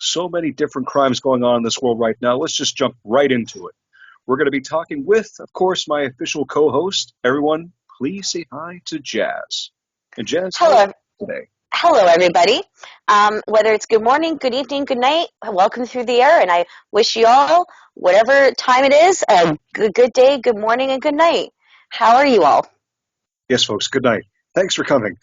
So many different crimes going on in this world right now. Let's just jump right into it. We're going to be talking with, of course, my official co-host. Everyone, please say hi to Jazz. And Jazz, how are you today? Hello, everybody. Whether it's good morning, good evening, good night, welcome through the air, and I wish you all, whatever time it is, a good day, good morning, and good night. How are you all? Yes, folks, good night. Thanks for coming.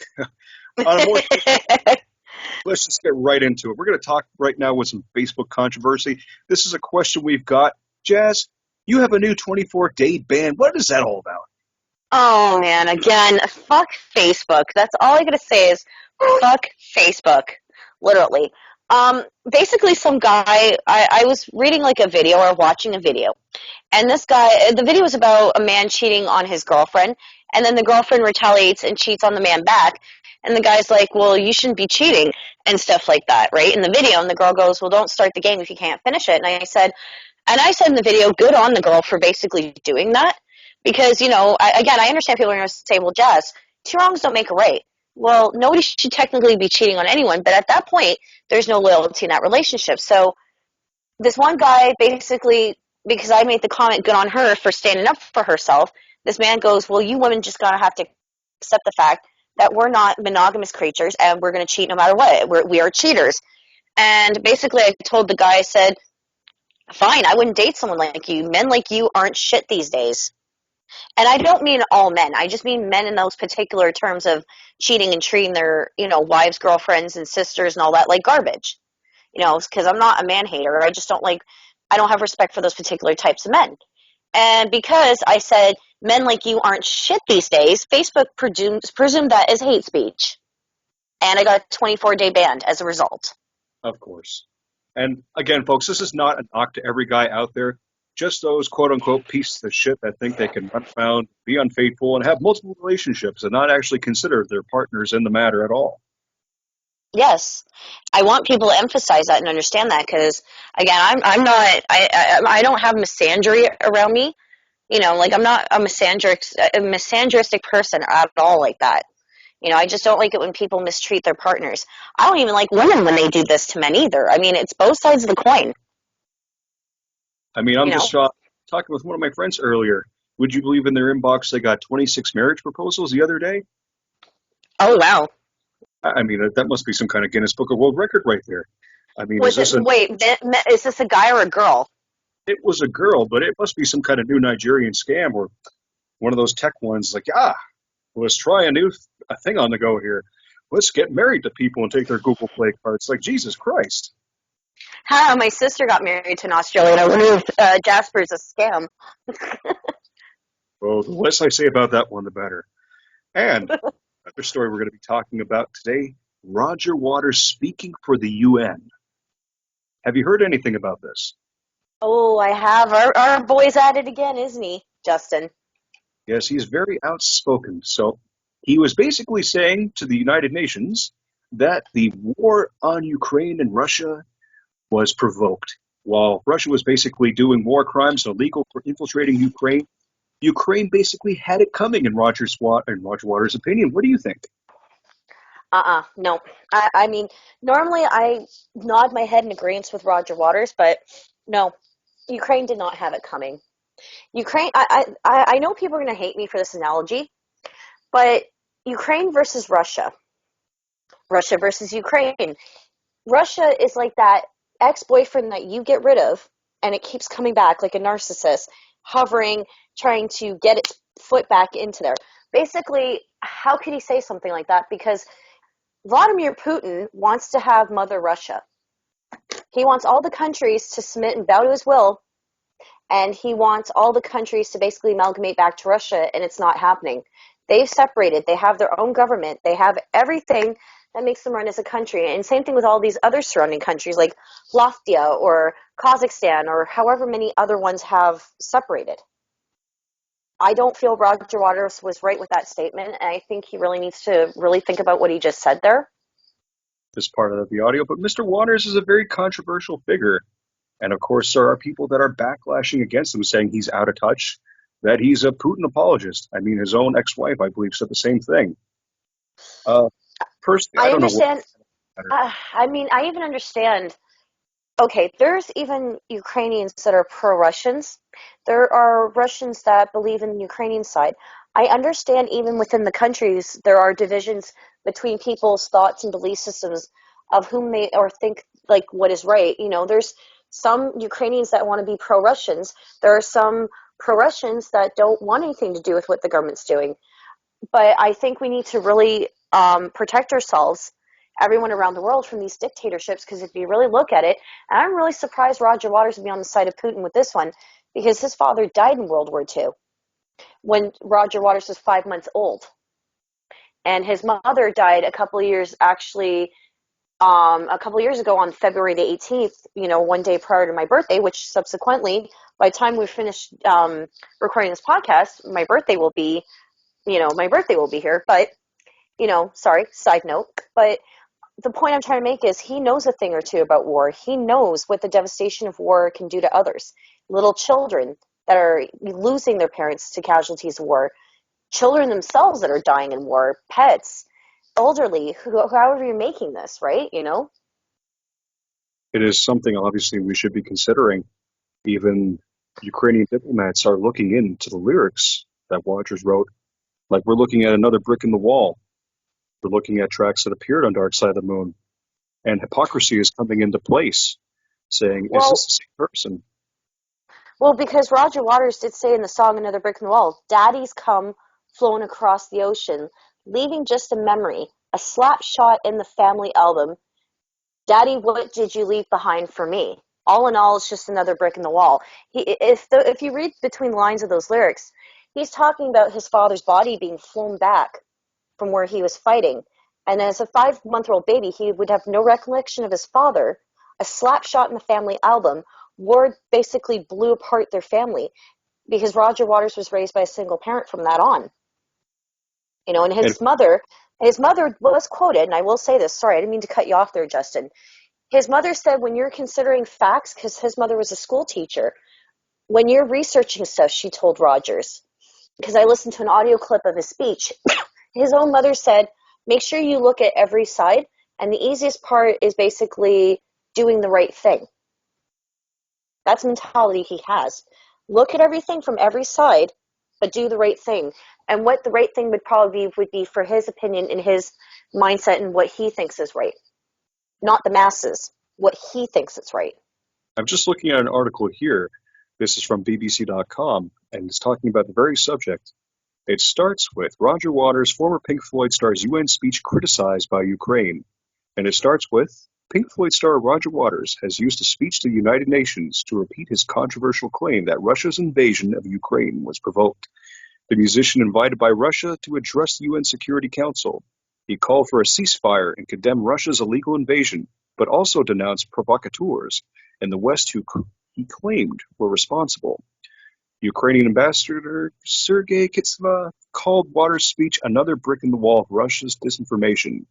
Let's just get right into it. We're going to talk right now with some Facebook controversy. This is a question we've got. Jazz, you have a new 24-day ban. What is that all about? Oh, man, again, fuck Facebook. That's all I got to say is fuck Facebook, literally. Basically, some guy, I was reading like a video or watching a video, and this guy, the video was about a man cheating on his girlfriend, and then the girlfriend retaliates and cheats on the man back, and the guy's like, well, you shouldn't be cheating, and stuff like that, right, in the video, and the girl goes, well, don't start the game if you can't finish it, and I said in the video, good on the girl for basically doing that, because, you know, I understand people are going to say, well, Jess, two wrongs don't make a right. Well, nobody should technically be cheating on anyone, but at that point, there's no loyalty in that relationship. So this one guy basically, because I made the comment good on her for standing up for herself, this man goes, well, you women just gotta have to accept the fact that we're not monogamous creatures and we're going to cheat no matter what. We are cheaters. And basically I told the guy, I said, fine, I wouldn't date someone like you. Men like you aren't shit these days. And I don't mean all men. I just mean men in those particular terms of cheating and treating their, you know, wives, girlfriends, and sisters and all that like garbage. You know, because I'm not a man hater. I just don't I don't have respect for those particular types of men. And because I said men like you aren't shit these days, Facebook presumed that as hate speech. And I got a 24-day ban as a result. Of course. And again, folks, this is not a knock to every guy out there. Just those quote-unquote pieces of shit that think they can run around, be unfaithful, and have multiple relationships and not actually consider their partners in the matter at all. Yes, I want people to emphasize that and understand that because, again, I don't have misandry around me. You know, like I'm not a misandristic person at all like that. You know, I just don't like it when people mistreat their partners. I don't even like women when they do this to men either. I mean, it's both sides of the coin. I mean, I'm just talking with one of my friends earlier. Would you believe in their inbox they got 26 marriage proposals the other day? Oh, wow. I mean, that must be some kind of Guinness Book of World Record right there. I mean, is this a guy or a girl? It was a girl, but it must be some kind of new Nigerian scam or one of those tech ones like, let's try a new thing on the go here. Let's get married to people and take their Google Play cards. Like, Jesus Christ. My sister got married to an Australian. I wonder if Jasper's a scam. Well, the less I say about that one, the better. And another story we're going to be talking about today, Roger Waters speaking for the UN. Have you heard anything about this? Oh, I have. Our boy's at it again, isn't he, Justin? Yes, he's very outspoken. So he was basically saying to the United Nations that the war on Ukraine and Russia was provoked. While Russia was basically doing war crimes illegal for infiltrating Ukraine, Ukraine basically had it coming in Roger Waters' opinion. What do you think? No. I mean, normally I nod my head in agreement with Roger Waters, but no, Ukraine did not have it coming. Ukraine, I know people are going to hate me for this analogy, but Ukraine versus Russia. Russia versus Ukraine. Russia is like that ex-boyfriend that you get rid of, and it keeps coming back like a narcissist, hovering, trying to get its foot back into there. Basically, how could he say something like that? Because Vladimir Putin wants to have Mother Russia. He wants all the countries to submit and bow to his will, and he wants all the countries to basically amalgamate back to Russia, and it's not happening. They've separated. They have their own government. They have everything that makes them run as a country. And same thing with all these other surrounding countries like Latvia or Kazakhstan or however many other ones have separated. I don't feel Roger Waters was right with that statement, and I think he really needs to really think about what he just said there. This part of the audio, but Mr. Waters is a very controversial figure. And of course, there are people that are backlashing against him, saying he's out of touch, that he's a Putin apologist. I mean, his own ex-wife, I believe, said the same thing. Personally, I don't understand. know. I mean, I even understand okay, there's even Ukrainians that are pro-Russians. There are Russians that believe in the Ukrainian side. I understand even within the countries there are divisions between people's thoughts and belief systems of whom they or think like what is right. You know, there's some Ukrainians that want to be pro-Russians. There are some pro-Russians that don't want anything to do with what the government's doing. But I think we need to really protect ourselves, everyone around the world, from these dictatorships. Because if you really look at it, and I'm really surprised Roger Waters would be on the side of Putin with this one, because his father died in World War II when Roger Waters was 5 months old, and his mother died a couple years ago on February the 18th. You know, one day prior to my birthday, which subsequently, by the time we finish recording this podcast, my birthday will be here. But sorry, side note. But the point I'm trying to make is he knows a thing or two about war. He knows what the devastation of war can do to others. Little children that are losing their parents to casualties of war, children themselves that are dying in war, pets, elderly, however you're making this, right? It is something obviously we should be considering. Even Ukrainian diplomats are looking into the lyrics that Waters wrote. Like, we're looking at another brick in the wall. We're looking at tracks that appeared on Dark Side of the Moon. And hypocrisy is coming into place, saying, is Well, this the same person? well, because Roger Waters did say in the song "Another Brick in the Wall," "Daddy's come, flown across the ocean, leaving just a memory, a slap shot in the family album. Daddy, what did you leave behind for me?" All in all, it's just another brick in the wall. If you read between the lines of those lyrics, he's talking about his father's body being flown back from where he was fighting. And as a 5-month-old baby, he would have no recollection of his father. A slap shot in the family album. War basically blew apart their family because Roger Waters was raised by a single parent from that on. And And his mother was quoted, and I will say this, sorry, I didn't mean to cut you off there, Justin. His mother said, when you're considering facts, because his mother was a school teacher, when you're researching stuff, she told Rogers, because I listened to an audio clip of his speech, his own mother said, make sure you look at every side, and the easiest part is basically doing the right thing. That's the mentality he has. Look at everything from every side, but do the right thing. And what the right thing would be for his opinion and his mindset and what he thinks is right. Not the masses, what he thinks is right. I'm just looking at an article here. This is from BBC.com, and it's talking about the very subject. It starts with Roger Waters, former Pink Floyd star's UN speech criticized by Ukraine. And it starts with Pink Floyd star Roger Waters has used a speech to the United Nations to repeat his controversial claim that Russia's invasion of Ukraine was provoked. The musician invited by Russia to address the UN Security Council. He called for a ceasefire and condemned Russia's illegal invasion, but also denounced provocateurs in the West who he claimed were responsible. Ukrainian ambassador Sergei Kitseva called Waters' speech another brick in the wall of Russia's disinformation.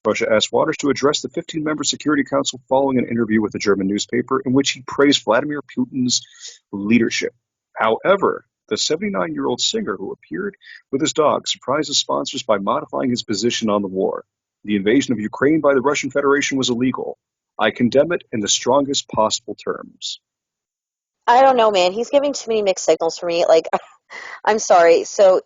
Russia asked Waters to address the 15-member Security Council following an interview with a German newspaper in which he praised Vladimir Putin's leadership. However, the 79-year-old singer who appeared with his dog surprised his sponsors by modifying his position on the war. The invasion of Ukraine by the Russian Federation was illegal. I condemn it in the strongest possible terms. I don't know, man. He's giving too many mixed signals for me. Like, I'm sorry. So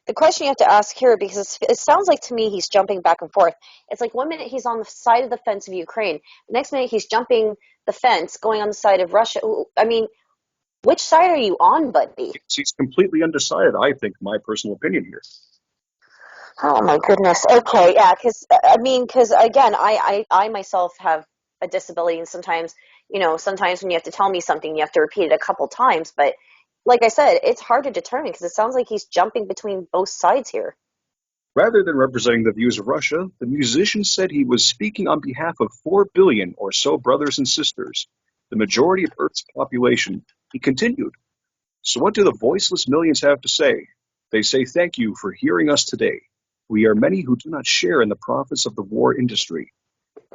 the question you have to ask here, because it sounds like to me he's jumping back and forth. It's like 1 minute he's on the side of the fence of Ukraine. The next minute he's jumping the fence, going on the side of Russia. I mean, which side are you on, buddy? He's completely undecided, I think, my personal opinion here. Oh my goodness. Okay, yeah, because again, I myself have a disability, and sometimes when you have to tell me something, you have to repeat it a couple times. But like I said, it's hard to determine because it sounds like he's jumping between both sides here. Rather than representing the views of Russia, the musician said he was speaking on behalf of 4 billion or so brothers and sisters, the majority of Earth's population. He continued, so what do the voiceless millions have to say? They say thank you for hearing us today. We are many who do not share in the profits of the war industry.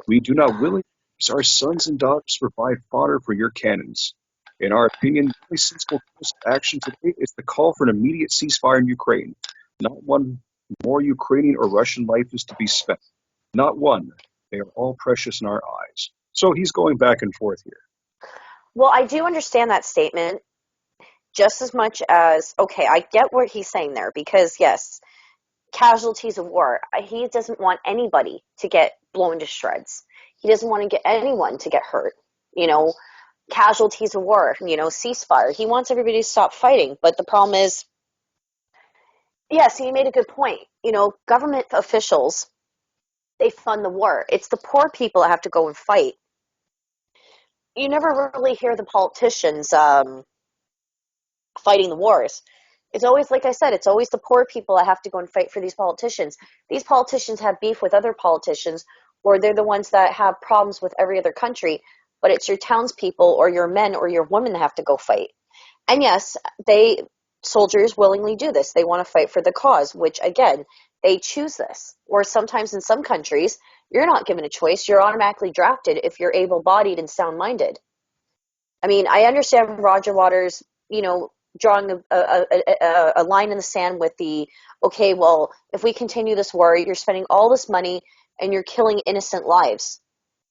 We do not willingly use our sons and daughters to provide fodder for your cannons. In our opinion, the only sensible course of action today is to call for an immediate ceasefire in Ukraine. Not one more Ukrainian or Russian life is to be spent. Not one. They are all precious in our eyes. So he's going back and forth here. Well, I do understand that statement just as much as, okay, I get what he's saying there because, yes, casualties of war, he doesn't want anybody to get blown to shreds. He doesn't want to get anyone to get hurt. You know, casualties of war, ceasefire. He wants everybody to stop fighting. But the problem is, yes, he made a good point. Government officials, they fund the war. It's the poor people that have to go and fight. You never really hear the politicians fighting the wars. It's always, like I said, it's always the poor people that have to go and fight for these politicians. These politicians have beef with other politicians, or they're the ones that have problems with every other country, but it's your townspeople or your men or your women that have to go fight. And yes, soldiers willingly do this. They want to fight for the cause, which again, they choose this. Or sometimes in some countries, you're not given a choice. You're automatically drafted if you're able-bodied and sound-minded. I mean, I understand Roger Waters, drawing a line in the sand with okay, well, if we continue this war, you're spending all this money and you're killing innocent lives,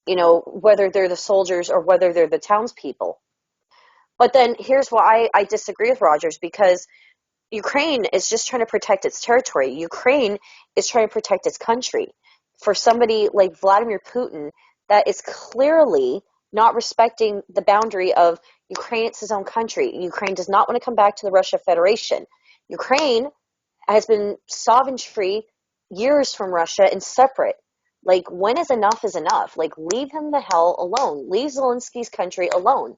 whether they're the soldiers or whether they're the townspeople. But then here's why I disagree with Rogers, because Ukraine is just trying to protect its territory. Ukraine is trying to protect its country. For somebody like Vladimir Putin, that is clearly not respecting the boundary of Ukraine. It's his own country. Ukraine does not want to come back to the Russia Federation. Ukraine has been sovereign-free years from Russia and separate. Like, when is enough? Like, leave him the hell alone. Leave Zelensky's country alone.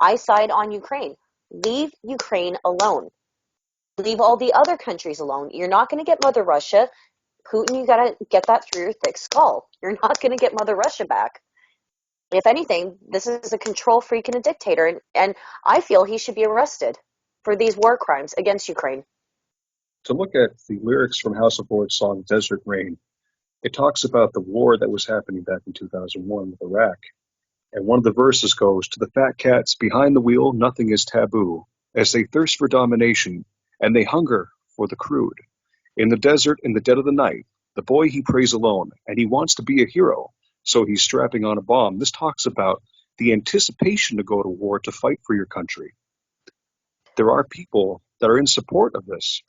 I side on Ukraine. Leave Ukraine alone. Leave all the other countries alone. You're not going to get Mother Russia. Putin, you got to get that through your thick skull. You're not going to get Mother Russia back. If anything, this is a control freak and a dictator, and I feel he should be arrested for these war crimes against Ukraine. To look at the lyrics from House of Lords' song Desert Rain, it talks about the war that was happening back in 2001 with Iraq. And one of the verses goes, "To the fat cats behind the wheel, nothing is taboo, as they thirst for domination, and they hunger for the crude. In the desert, in the dead of the night, the boy he prays alone, and he wants to be a hero, so he's strapping on a bomb." This talks about the anticipation to go to war to fight for your country. There are people that are in support of this.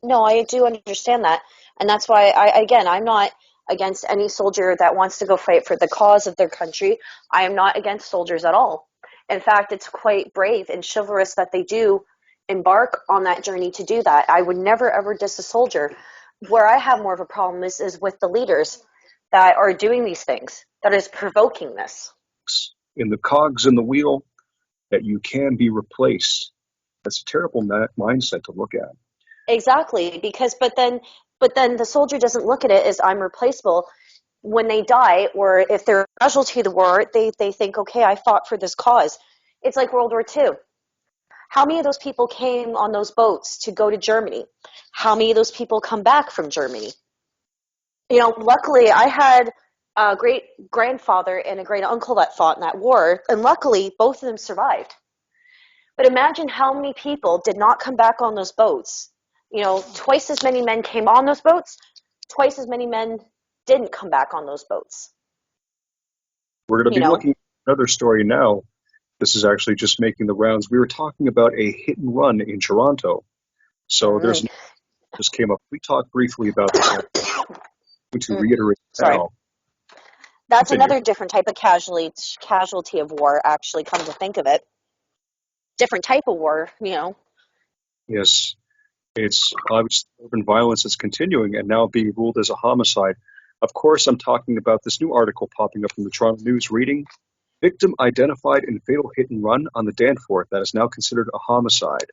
No, I do understand that. And that's why, I'm not against any soldier that wants to go fight for the cause of their country. I am not against soldiers at all. In fact, it's quite brave and chivalrous that they do embark on that journey to do that. I would never, ever diss a soldier. Where I have more of a problem is with the leaders that are doing these things, that is provoking this. In the cogs in the wheel, that you can be replaced. That's a terrible mindset to look at. Exactly, but then the soldier doesn't look at it as I'm replaceable. When they die, or if they're a casualty of the war, they think, okay, I fought for this cause. It's like World War II. How many of those people came on those boats to go to Germany? How many of those people come back from Germany? Luckily, I had a great grandfather and a great uncle that fought in that war, and luckily, both of them survived. But imagine how many people did not come back on those boats. Twice as many men came on those boats, twice as many men didn't come back on those boats. We're going to be looking at another story now. This is actually just making the rounds. We were talking about a hit and run in Toronto. So there's just came up. We talked briefly about this. To reiterate now. That's another different type of casualty of war, actually, come to think of it. Different type of war, Yes. It's obviously urban violence that's continuing and now being ruled as a homicide. Of course, I'm talking about this new article popping up in the Toronto News reading, "Victim identified in fatal hit and run on the Danforth that is now considered a homicide."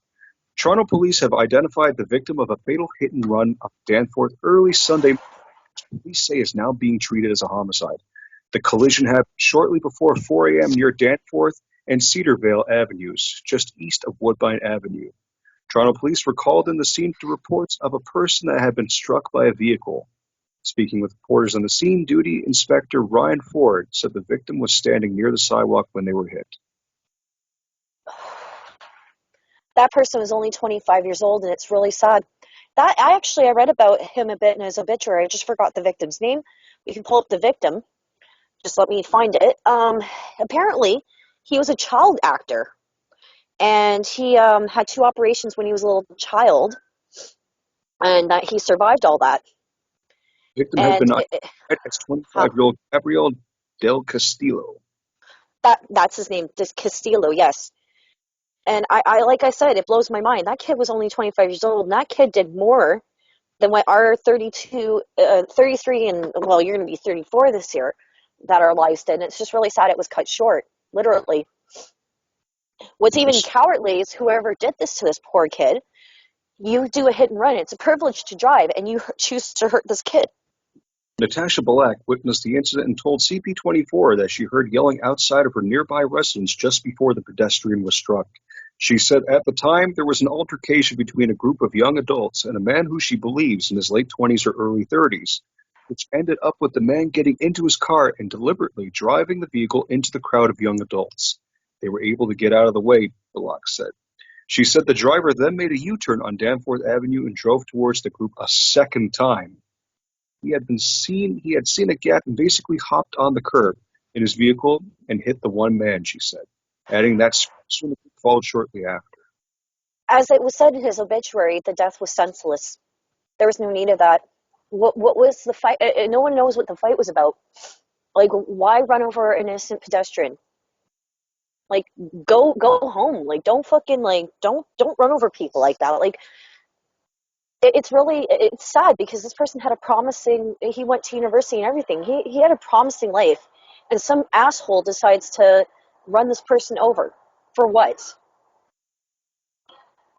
Toronto police have identified the victim of a fatal hit and run on Danforth early Sunday, which police say is now being treated as a homicide. The collision happened shortly before 4 a.m. near Danforth and Cedarvale Avenues, just east of Woodbine Avenue. Toronto police were called in the scene to reports of a person that had been struck by a vehicle. Speaking with reporters on the scene, Duty Inspector Ryan Ford said the victim was standing near the sidewalk when they were hit. That person was only 25 years old, and it's really sad. I read about him a bit in his obituary. I just forgot the victim's name. We can pull up the victim. Just let me find it. Apparently, he was a child actor, and he had two operations when he was a little child, and he survived all that. Victim has And been identified as huh, 25-year-old Gabriel Del Castillo. that's his name, this Castillo, yes. And I like I said, it blows my mind. That kid was only 25 years old, and that kid did more than what our 32, 33, and well, you're going to be 34 this year, that our lives did. And it's just really sad it was cut short, literally. What's even cowardly is whoever did this to this poor kid. You do a hit and run. It's a privilege to drive, and you choose to hurt this kid. Natasha Balak witnessed the incident and told CP24 that she heard yelling outside of her nearby residence just before the pedestrian was struck. She said at the time there was an altercation between a group of young adults and a man who she believes in his late 20s or early 30s, which ended up with the man getting into his car and deliberately driving the vehicle into the crowd of young adults. They were able to get out of the way, Balak said. She said the driver then made a U-turn on Danforth Avenue and drove towards the group a second time. He had seen a gap and basically hopped on the curb in his vehicle and hit the one man, she said, adding that soon followed shortly after. As it was said in his obituary, the death was senseless. There was no need of that. What was the fight? No one knows what the fight was about. Like, why run over an innocent pedestrian? Like, go home. Like, don't fucking don't run over people like that. Like, it's really it's sad because this person had a promising. He went to university and everything. He had a promising life, and some asshole decides to run this person over for what?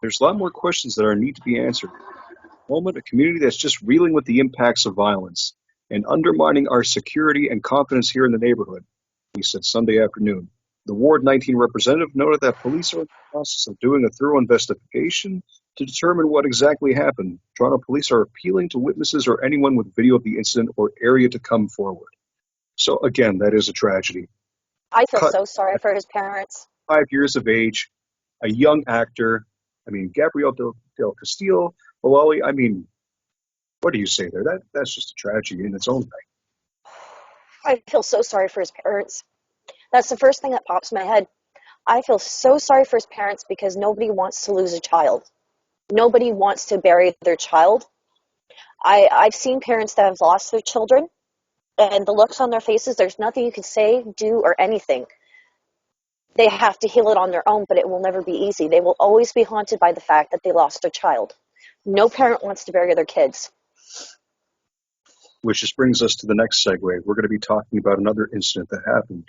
There's a lot more questions that are need to be answered. At the moment, a community that's just reeling with the impacts of violence and undermining our security and confidence here in the neighborhood, he said Sunday afternoon. The Ward 19 representative noted that police are in the process of doing a thorough investigation to determine what exactly happened. Toronto police are appealing to witnesses or anyone with video of the incident or area to come forward. So again, that is a tragedy. I feel Cut so sorry for his parents. 5 years of age, a young actor. I mean, Gabriel Del Castillo, Malali. I mean, what do you say there? That's just a tragedy in its own right. I feel so sorry for his parents. That's the first thing that pops in my head. I feel so sorry for his parents because nobody wants to lose a child. Nobody wants to bury their child. I've seen parents that have lost their children, and the looks on their faces, there's nothing you can say, do, or anything. They have to heal it on their own, but it will never be easy. They will always be haunted by the fact that they lost their child. No parent wants to bury their kids. Which just brings us to the next segue. We're going to be talking about another incident that happened.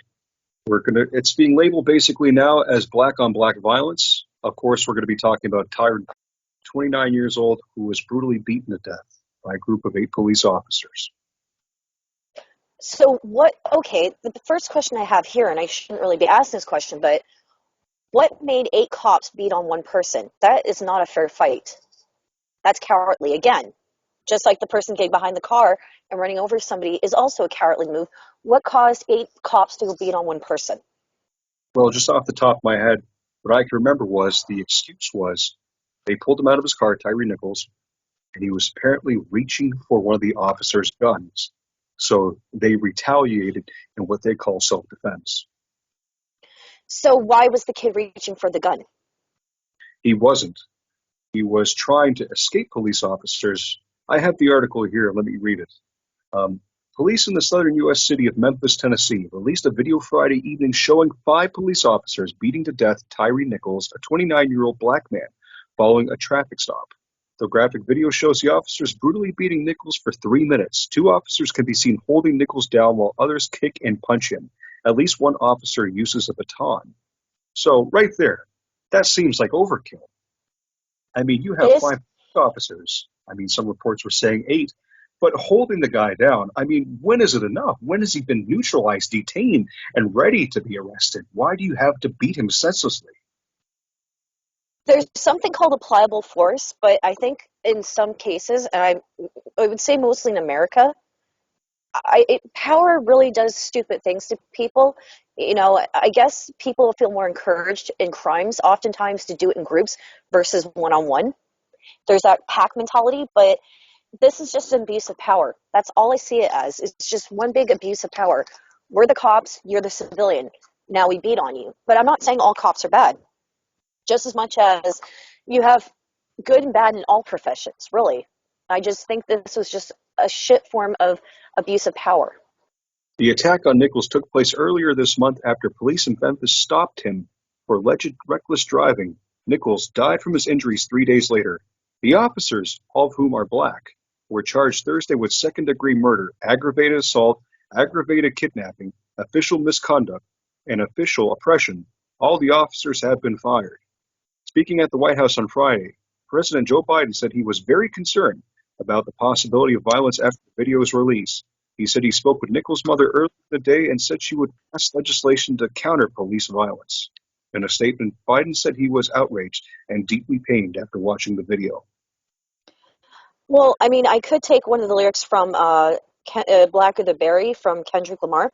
It's being labeled basically now as black on black violence. Of course, we're going to be talking about Tyron, 29 years old, who was brutally beaten to death by a group of 8 police officers. So what, okay, the first question I have here, and I shouldn't really be asking this question, but what made 8 cops beat on one person? That is not a fair fight. That's cowardly again. Just like the person getting behind the car and running over somebody is also a cowardly move. What caused 8 cops to beat on one person? Well, just off the top of my head, what I can remember was the excuse was they pulled him out of his car, Tyree Nichols, and he was apparently reaching for one of the officers' guns. So they retaliated in what they call self-defense. So why was the kid reaching for the gun? He wasn't. He was trying to escape police officers. I have the article here. Let me read it. Police in the southern U.S. city of Memphis, Tennessee, released a video Friday evening showing 5 police officers beating to death Tyree Nichols, a 29-year-old black man, following a traffic stop. The graphic video shows the officers brutally beating Nichols for 3 minutes. 2 officers can be seen holding Nichols down while others kick and punch him. At least one officer uses a baton. So right there, that seems like overkill. I mean, you It have is 5 officers. I mean, some reports were saying 8, but holding the guy down, I mean, when is it enough? When has he been neutralized, detained, and ready to be arrested? Why do you have to beat him senselessly? there's something called a pliable force, but I think in some cases, and I would say mostly in America, power really does stupid things to people. You know, I guess people feel more encouraged in crimes oftentimes to do it in groups versus one on one. There's that pack mentality, but this is just an abuse of power. That's all I see it as. It's just one big abuse of power. We're the cops, you're the civilian. Now we beat on you. But I'm not saying all cops are bad. Just as much as you have good and bad in all professions, really. I just think this was just a shit form of abuse of power. The attack on Nichols took place earlier this month after police in Memphis stopped him for alleged reckless driving. Nichols died from his injuries 3 days later. The officers, all of whom are black, were charged Thursday with second-degree murder, aggravated assault, aggravated kidnapping, official misconduct, and official oppression. All the officers have been fired. Speaking at the White House on Friday, President Joe Biden said he was very concerned about the possibility of violence after the video was released. He said he spoke with Nichols' mother earlier in the day and said she would pass legislation to counter police violence. In a statement, Biden said he was outraged and deeply pained after watching the video. Well, I mean, I could take one of the lyrics from Blacker the Berry from Kendrick Lamar.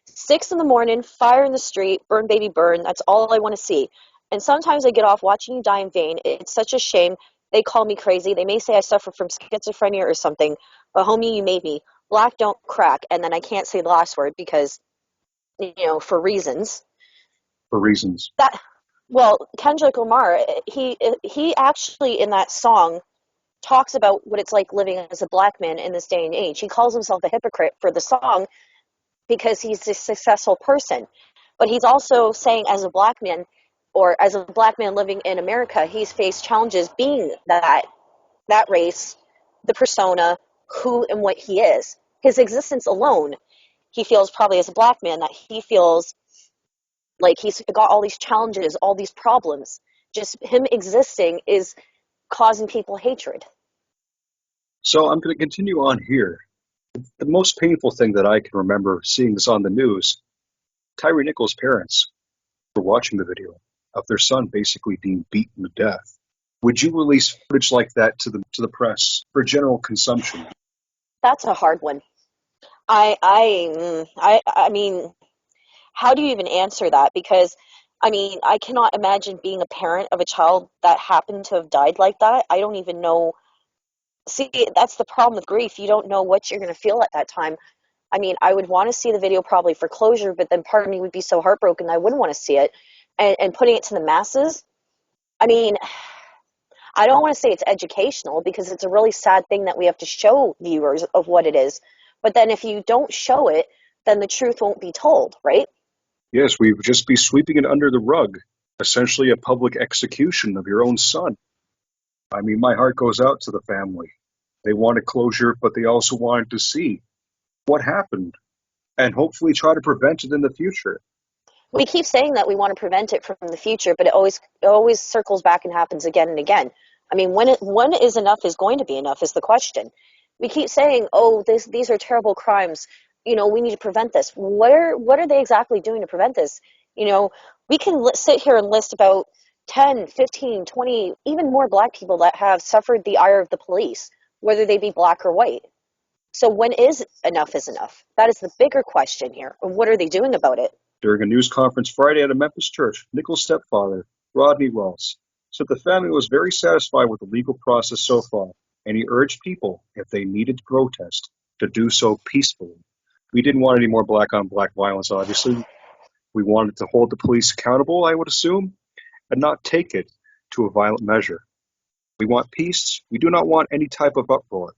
6 in the morning, fire in the street, burn baby burn, that's all I want to see. And sometimes I get off watching you die in vain. It's such a shame. They call me crazy. They may say I suffer from schizophrenia or something, but homie, you made me. Black don't crack. And then I can't say the last word because, for reasons. For reasons. Well, Kendrick Lamar, he actually in that song talks about what it's like living as a black man in this day and age. He calls himself a hypocrite for the song because he's a successful person. But he's also saying as a black man, or as a black man living in America, he's faced challenges being that race, the persona, who and what he is. His existence alone, he feels probably as a black man that he feels like he's got all these challenges, all these problems. Just him existing is causing people hatred. So I'm going to continue on here. The most painful thing that I can remember seeing this on the news, Tyre Nichols' parents were watching the video of their son basically being beaten to death. Would you release footage like that to the press for general consumption? That's a hard one. I mean, how do you even answer that? Because, I mean, I cannot imagine being a parent of a child that happened to have died like that. I don't even know. See, that's the problem with grief. You don't know what you're going to feel at that time. I mean, I would want to see the video probably for closure, but then part of me would be so heartbroken I wouldn't want to see it. And putting it to the masses, I mean, I don't want to say it's educational because it's a really sad thing that we have to show viewers of what it is. But then if you don't show it, then the truth won't be told, right? Yes, we would just be sweeping it under the rug, essentially a public execution of your own son. I mean, my heart goes out to the family. They wanted closure, but they also wanted to see what happened and hopefully try to prevent it in the future. We keep saying that we want to prevent it from the future, but it always circles back and happens again and again. I mean, when is enough is going to be enough is the question. We keep saying, oh, these are terrible crimes. We need to prevent this. What are they exactly doing to prevent this? We can sit here and list about 10, 15, 20, even more black people that have suffered the ire of the police, whether they be black or white. So when is enough is enough? That is the bigger question here. And what are they doing about it? During a news conference Friday at a Memphis church, Nichols' stepfather, Rodney Wells, said the family was very satisfied with the legal process so far, and he urged people, if they needed to protest, to do so peacefully. We didn't want any more black-on-black violence, obviously. We wanted to hold the police accountable, I would assume, and not take it to a violent measure. We want peace. We do not want any type of uproar.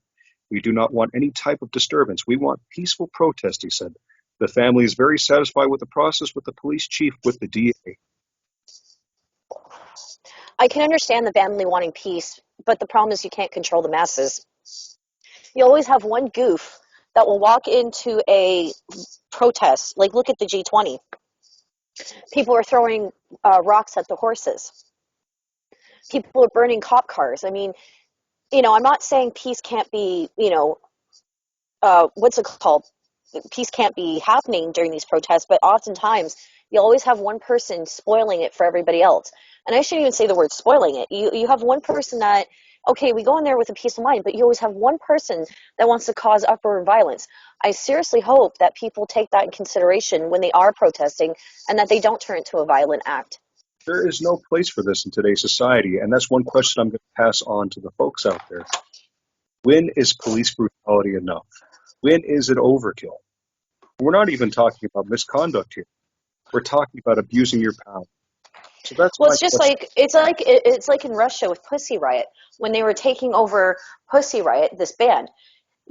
We do not want any type of disturbance. We want peaceful protest, he said. The family is very satisfied with the process with the police chief, with the DA. I can understand the family wanting peace, but the problem is you can't control the masses. You always have one goof that will walk into a protest. Like, look at the G20. People are throwing rocks at the horses. People are burning cop cars. I mean, I'm not saying peace can't be, what's it called? Peace can't be happening during these protests, but oftentimes you always have one person spoiling it for everybody else. And I shouldn't even say the word spoiling it. You have one person that, okay, we go in there with a peace of mind, but you always have one person that wants to cause uproar and violence. I seriously hope that people take that in consideration when they are protesting and that they don't turn it to a violent act. There is no place for this in today's society, and that's one question I'm going to pass on to the folks out there. When is police brutality enough? When is it overkill? We're not even talking about misconduct here. We're talking about abusing your power. So that's Well, my it's just question. like it's like in Russia with Pussy Riot when they were taking over Pussy Riot, this band.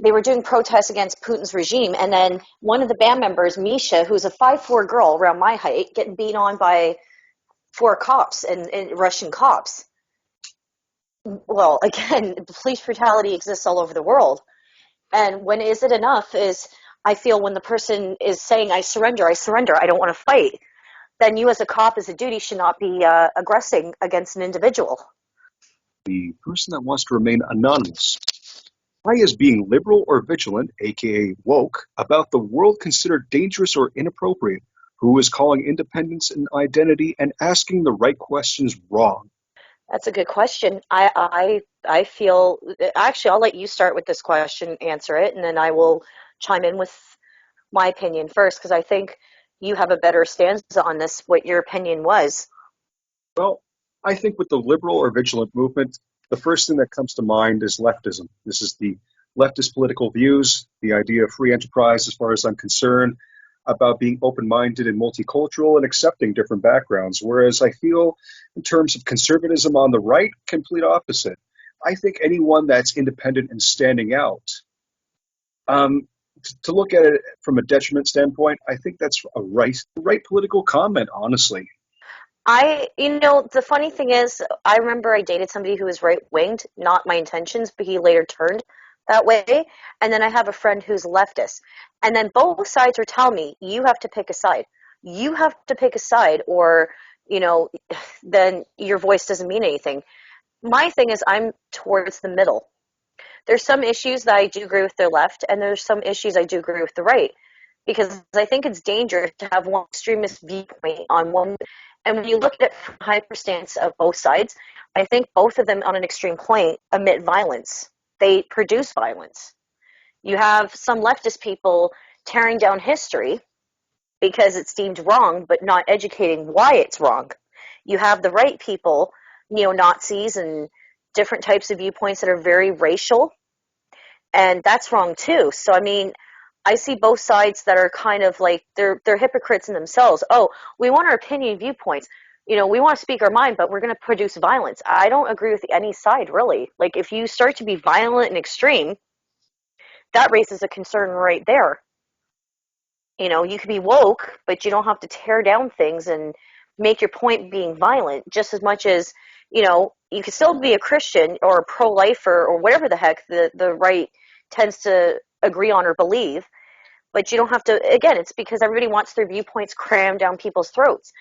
They were doing protests against Putin's regime, and then one of the band members, Misha, who's a 5'4" girl around my height, getting beat on by four cops and Russian cops. Well, again, police brutality exists all over the world. And when is it enough is I feel when the person is saying, I surrender, I don't want to fight, then you as a cop, as a duty, should not be aggressing against an individual. The person that wants to remain anonymous. Why is being liberal or vigilant, aka woke, about the world considered dangerous or inappropriate? Who is calling independence and identity and asking the right questions wrong? That's a good question. I feel actually I'll let you start with this question, answer it, and then I will chime in with my opinion first because I think you have a better stance on this. What your opinion was? Well, I think with the liberal or vigilant movement, the first thing that comes to mind is leftism. This is the leftist political views, the idea of free enterprise, as far as I'm concerned, about being open minded and multicultural and accepting different backgrounds. Whereas I feel, in terms of conservatism on the right, complete opposite. I think anyone that's independent and standing out, to look at it from a detriment standpoint, I think that's a right political comment, honestly. The funny thing is, I remember I dated somebody who was right winged, not my intentions, but he later turned that way. And then I have a friend who's leftist. And then both sides were telling me, you have to pick a side. You have to pick a side, or, you know, then your voice doesn't mean anything. My thing is, I'm towards the middle. There's some issues that I do agree with the left, and there's some issues I do agree with the right. Because I think it's dangerous to have one extremist viewpoint on one. And when you look at it from a hyper stance of both sides, I think both of them on an extreme point emit violence. They produce violence. You have some leftist people tearing down history because it's deemed wrong, but not educating why it's wrong. You have the right people, neo Nazis, and different types of viewpoints that are very racial, and that's wrong too. So I mean, I see both sides that are kind of like they're hypocrites in themselves. Oh, we want our opinion viewpoints. We want to speak our mind, but we're going to produce violence. I don't agree with any side really. Like if you start to be violent and extreme, that raises a concern right there. You could be woke, but you don't have to tear down things and make your point being violent just as much as, you could still be a Christian or a pro-lifer or whatever the heck the right tends to agree on or believe, but you don't have to, again, it's because everybody wants their viewpoints crammed down people's throats.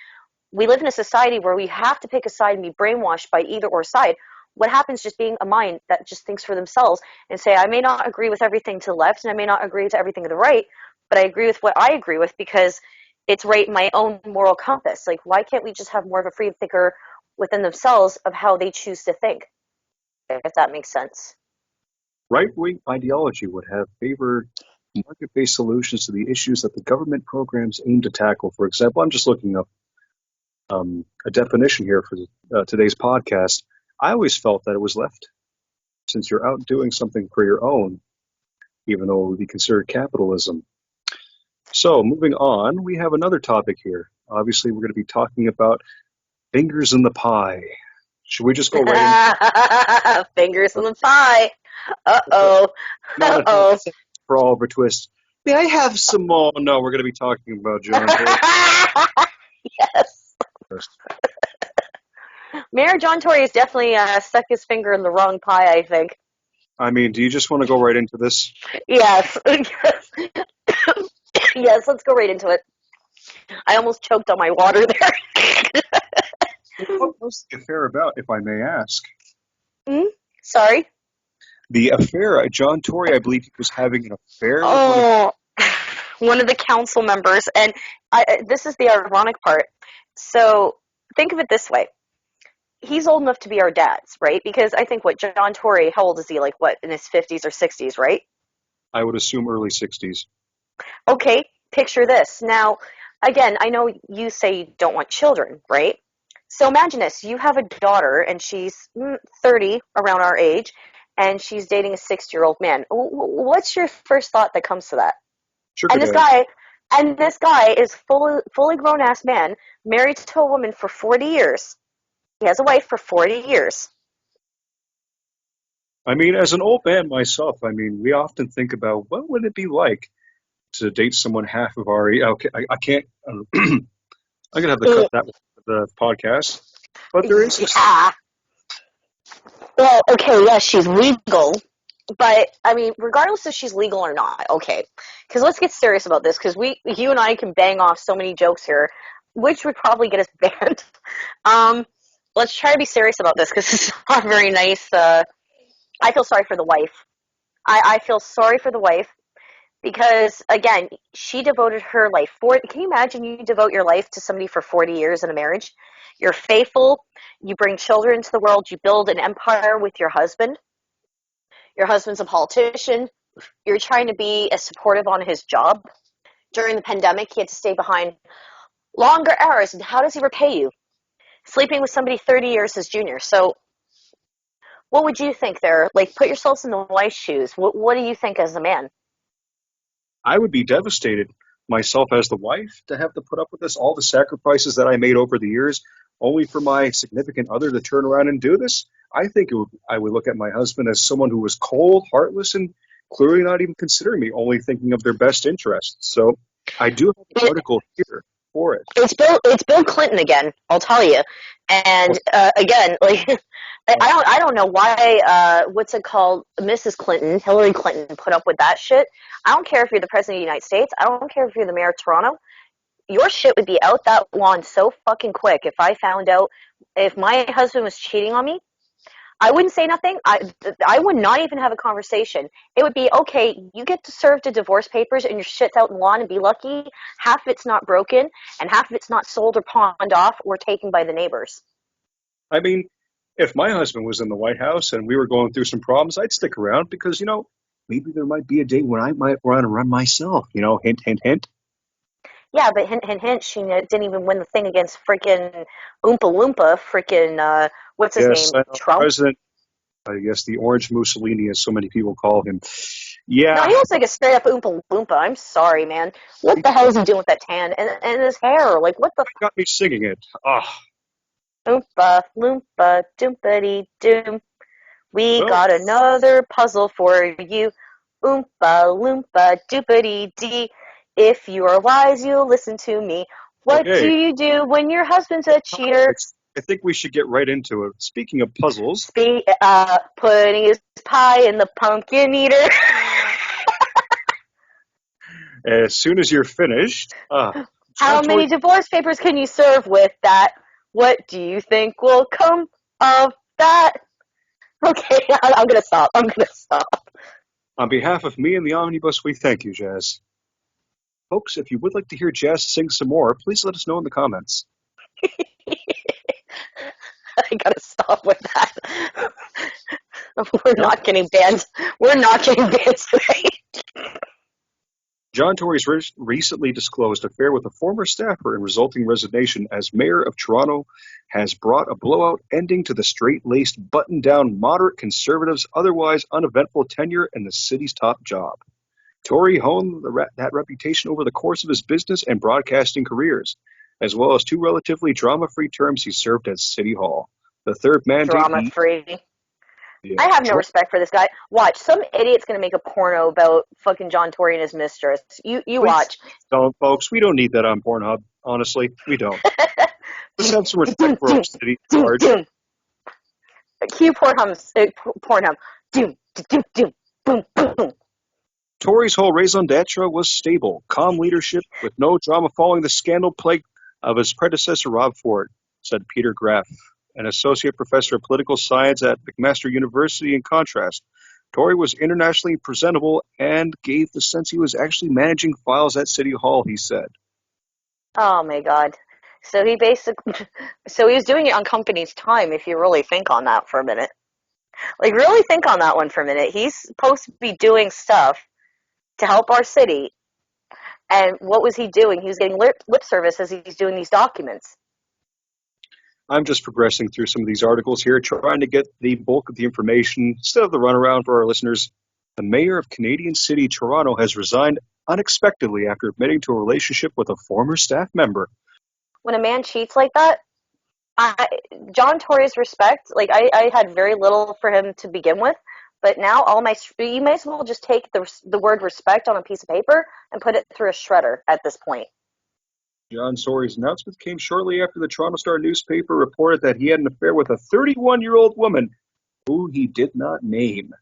We live in a society where we have to pick a side and be brainwashed by either or side. What happens just being a mind that just thinks for themselves and say, I may not agree with everything to the left and I may not agree to everything to the right, but I agree with what I agree with because it's right in my own moral compass. Like, why can't we just have more of a free thinker within themselves of how they choose to think, if that makes sense? Right-wing ideology would have favored market-based solutions to the issues that the government programs aim to tackle. For example, I'm just looking up a definition here for today's podcast. I always felt that it was left, since you're out doing something for your own, even though it would be considered capitalism. So, moving on, we have another topic here. Obviously, we're going to be talking about fingers in the pie. Should we just go right in? Fingers in the pie. Uh-oh. Not a Uh-oh. for Oliver Twist. May I have some more? No, we're going to be talking about John Tory. Yes. Mayor John Tory has definitely stuck his finger in the wrong pie, I think. I mean, do you just want to go right into this? Yes. Yes, let's go right into it. I almost choked on my water there. What was the affair about, if I may ask? Sorry? The affair, John Tory, I believe he was having an affair with one of the council members. And this is the ironic part. So think of it this way. He's old enough to be our dads, right? Because I think, John Tory, how old is he? Like, in his 50s or 60s, right? I would assume early 60s. Okay, picture this. Now, again, I know you say you don't want children, right? So imagine this. You have a daughter, and she's 30, around our age, and she's dating a 60-year-old man. What's your first thought that comes to that? Sugar And this daddy. guy, And this guy is fully grown ass man, married to a woman for 40 years. He has a wife for 40 years. I mean, as an old man myself, I mean, we often think about what would it be like to date someone half of our age. Okay, I can't. I'm gonna have to cut that with the podcast. But there is this. Yeah. Well, okay, yes, she's legal, but I mean, regardless if she's legal or not, okay. Because let's get serious about this. Because you and I can bang off so many jokes here, which would probably get us banned. Um, let's try to be serious about this because it's not very nice. I feel sorry for the wife. I feel sorry for the wife because again, she devoted her life for it. Can you imagine you devote your life to somebody for 40 years in a marriage? You're faithful. You bring children into the world. You build an empire with your husband. Your husband's a politician. You're trying to be as supportive on his job. During the pandemic, he had to stay behind longer hours. And how does he repay you? Sleeping with somebody 30 years his junior. So what would you think there? Like, put yourselves in the wife's shoes. What do you think as a man? I would be devastated myself as the wife to have to put up with this, all the sacrifices that I made over the years, only for my significant other to turn around and do this. I think I would look at my husband as someone who was cold, heartless, and clearly not even considering me, only thinking of their best interests. So I do have an article here for it. It's Bill Clinton again. I'll tell you. And again, like I don't know why. What's it called? Mrs. Clinton, Hillary Clinton, put up with that shit. I don't care if you're the president of the United States. I don't care if you're the mayor of Toronto. Your shit would be out that lawn so fucking quick if I found out if my husband was cheating on me. I wouldn't say nothing. I would not even have a conversation. It would be, okay, you get to serve the divorce papers and your shit's out in the lawn and be lucky. Half of it's not broken and half of it's not sold or pawned off or taken by the neighbors. I mean, if my husband was in the White House and we were going through some problems, I'd stick around because, maybe there might be a day when I might want to run myself, hint, hint, hint. Yeah, but hint, hint, hint, she didn't even win the thing against freaking Oompa Loompa, freaking, what's his Yes, name, I know, Trump? President, I guess the Orange Mussolini, as so many people call him. No, Yeah, he looks like a straight up Oompa Loompa. I'm sorry, man. What the hell is he doing with that tan and his hair? Like, what the got me singing it. Ah, Oompa Loompa Doompity Doom? We well, got another puzzle for you. Oompa Loompa Doopity Dee. If you are wise, you'll listen to me. What do okay. you do when your husband's a cheater? I think we should get right into it. Speaking of puzzles, Putting his pie in the pumpkin eater. as soon as you're finished, How John many Tory, divorce papers can you serve with that? What do you think will come of that? Okay, I'm gonna stop. I'm gonna stop. on behalf of me and the Omnibus, we thank you, Jazz. Folks, if you would like to hear Jazz sing some more, please let us know in the comments. I gotta stop with that. We're John, not getting banned. We're not getting banned today. John Tory's recently disclosed affair with a former staffer and resulting resignation as mayor of Toronto has brought a blowout ending to the straight-laced, button-down, moderate conservatives' otherwise uneventful tenure in the city's top job. Tory honed that reputation over the course of his business and broadcasting careers, as well as two relatively drama-free terms he served at City Hall. The third mandate Drama free. yeah, I have no respect for this guy. Watch, some idiot's gonna make a porno about fucking John Tory and his mistress. You please watch. don't, folks. We don't need that on Pornhub. Honestly, we don't. Let's have some respect for our city at Doom, large. doom. Cue Pornhub. Doom, doom, doom. Boom, boom. Tory's whole raison d'etre was stable, calm leadership with no drama following the scandal plague of his predecessor Rob Ford, said Peter Graff, an associate professor of political science at McMaster University. In contrast, Tory was internationally presentable and gave the sense he was actually managing files at City Hall, he said. Oh my god. So he was doing it on company's time if you really think on that for a minute. Like, really think on that one for a minute. He's supposed to be doing stuff to help our city. And what was he doing? He was getting lip service as he's doing these documents. I'm just progressing through some of these articles here, trying to get the bulk of the information instead of the runaround for our listeners. The mayor of Canadian City, Toronto, has resigned unexpectedly after admitting to a relationship with a former staff member. When a man cheats like that, I, John Tory's respect, like I had very little for him to begin with, but now you may as well just take the word respect on a piece of paper and put it through a shredder at this point. John Tory's announcement came shortly after the Toronto Star newspaper reported that he had an affair with a 31-year-old woman who he did not name.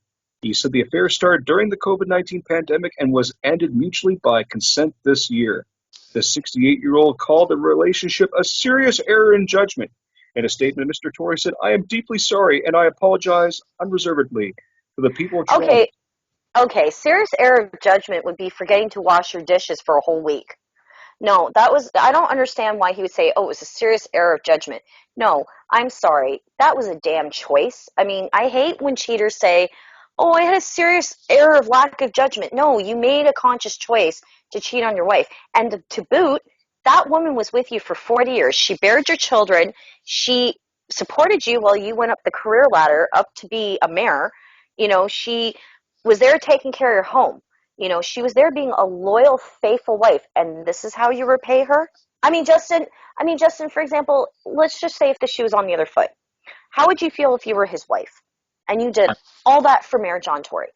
He said the affair started during the COVID-19 pandemic and was ended mutually by consent this year. The 68-year-old called the relationship a serious error in judgment. In a statement, Mr. Tory said, "I am deeply sorry and I apologize unreservedly to the people of Toronto." Okay, okay, serious error of judgment would be forgetting to wash your dishes for a whole week. No, I don't understand why he would say, oh, it was a serious error of judgment. No, I'm sorry. That was a damn choice. I mean, I hate when cheaters say, oh, I had a serious error of lack of judgment. No, you made a conscious choice to cheat on your wife. And to boot, that woman was with you for 40 years. She bared your children. She supported you while you went up the career ladder up to be a mayor. She was there taking care of your home. She was there being a loyal, faithful wife, and this is how you repay her? Justin, for example, let's just say if the shoe was on the other foot. How would you feel if you were his wife and you did all that for Mayor John Tory?